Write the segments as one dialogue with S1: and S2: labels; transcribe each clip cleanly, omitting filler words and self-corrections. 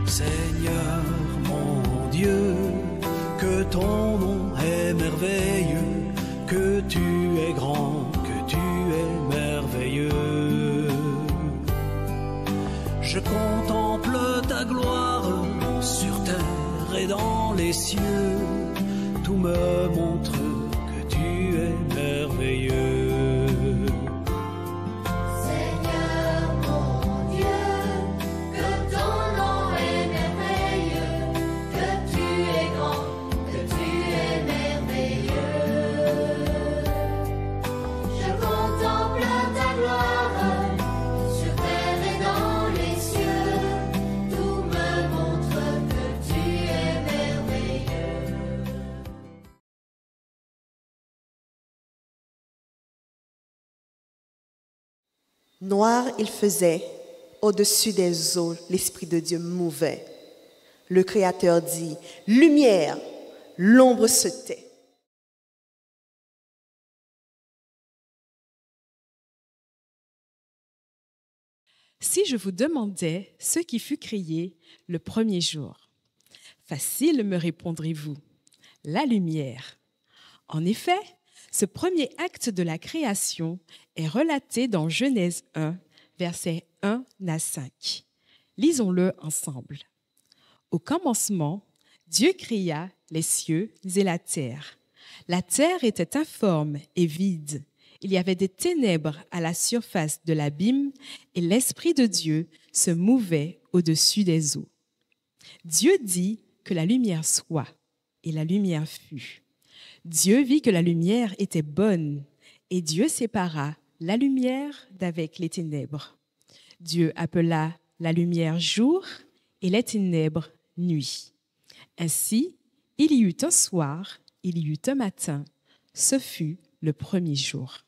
S1: Seigneur mon Dieu, que ton nom est merveilleux, que tu es grand, que tu es merveilleux. Je contemple ta gloire sur terre et dans les cieux, tout me montre que tu es merveilleux.
S2: Noir il faisait, au-dessus des eaux, l'Esprit de Dieu mouvait. Le Créateur dit, lumière, l'ombre se tait.
S3: Si je vous demandais ce qui fut créé le premier jour, facile me répondrez-vous, la lumière. En effet, ce premier acte de la création est relaté dans Genèse 1, versets 1 à 5. Lisons-le ensemble. Au commencement, Dieu créa les cieux et la terre. La terre était informe et vide. Il y avait des ténèbres à la surface de l'abîme et l'Esprit de Dieu se mouvait au-dessus des eaux. Dieu dit que la lumière soit, et la lumière fut. Dieu vit que la lumière était bonne, et Dieu sépara la lumière d'avec les ténèbres. Dieu appela la lumière jour et les ténèbres nuit. Ainsi, il y eut un soir, il y eut un matin. Ce fut le premier jour.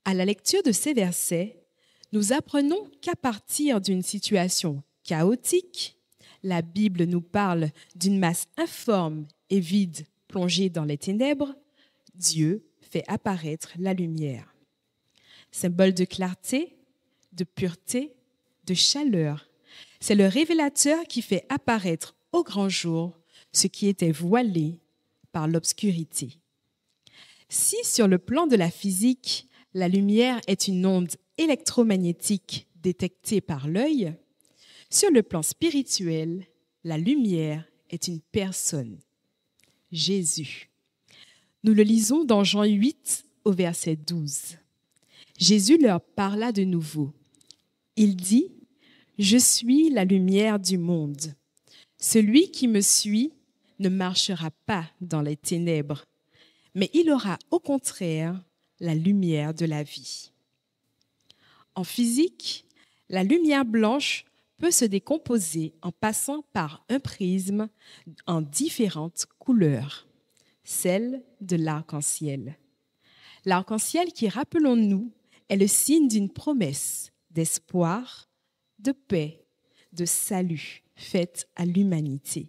S3: À la lecture de ces versets, nous apprenons qu'à partir d'une situation chaotique, la Bible nous parle d'une masse informe et vide plongée dans les ténèbres, Dieu fait apparaître la lumière. Symbole de clarté, de pureté, de chaleur, c'est le révélateur qui fait apparaître au grand jour ce qui était voilé par l'obscurité. Si sur le plan de la physique, la lumière est une onde électromagnétique détectée par l'œil, sur le plan spirituel, la lumière est une personne, Jésus. Nous le lisons dans Jean 8 au verset 12. Jésus leur parla de nouveau. Il dit, « Je suis la lumière du monde. Celui qui me suit ne marchera pas dans les ténèbres, mais il aura au contraire la lumière de la vie. » En physique, la lumière blanche peut se décomposer en passant par un prisme en différentes couleurs, celle de l'arc-en-ciel. L'arc-en-ciel qui, rappelons-nous, est le signe d'une promesse d'espoir, de paix, de salut faite à l'humanité.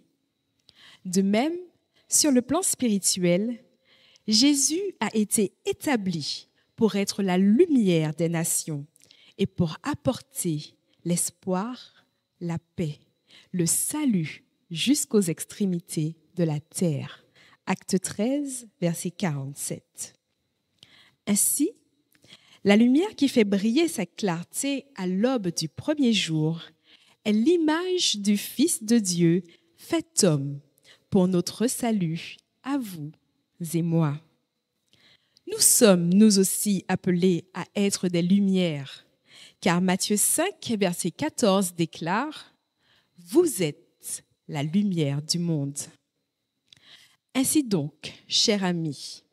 S3: De même, sur le plan spirituel, Jésus a été établi pour être la lumière des nations et pour apporter l'espoir, la paix, le salut jusqu'aux extrémités de la terre. Acte 13, verset 47. Ainsi, la lumière qui fait briller sa clarté à l'aube du premier jour est l'image du Fils de Dieu fait homme pour notre salut, à vous et moi. Nous sommes, nous aussi, appelés à être des lumières, car Matthieu 5, verset 14 déclare « Vous êtes la lumière du monde ». Ainsi donc, chers amis,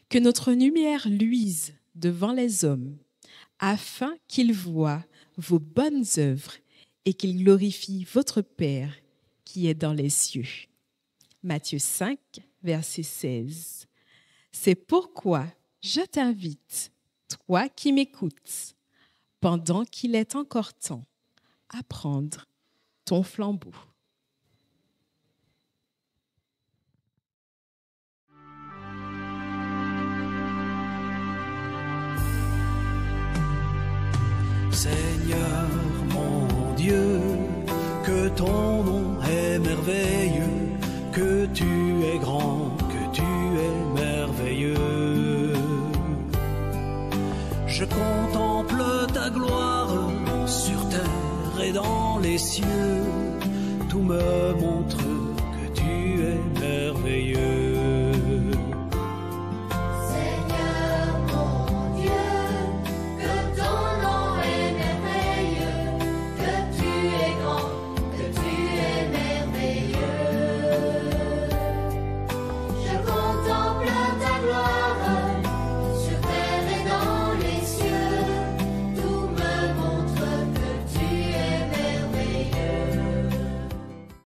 S3: que notre lumière luise devant les hommes, afin qu'ils voient vos bonnes œuvres et qu'ils glorifient votre Père qui est dans les cieux. Matthieu 5, verset 16. C'est pourquoi je t'invite, toi qui m'écoutes, pendant qu'il est encore temps, à prendre ton flambeau.
S1: Seigneur mon Dieu, que ton nom est merveilleux, que tu es grand, que tu es merveilleux. Je contemple ta gloire sur terre et dans les cieux, tout me montre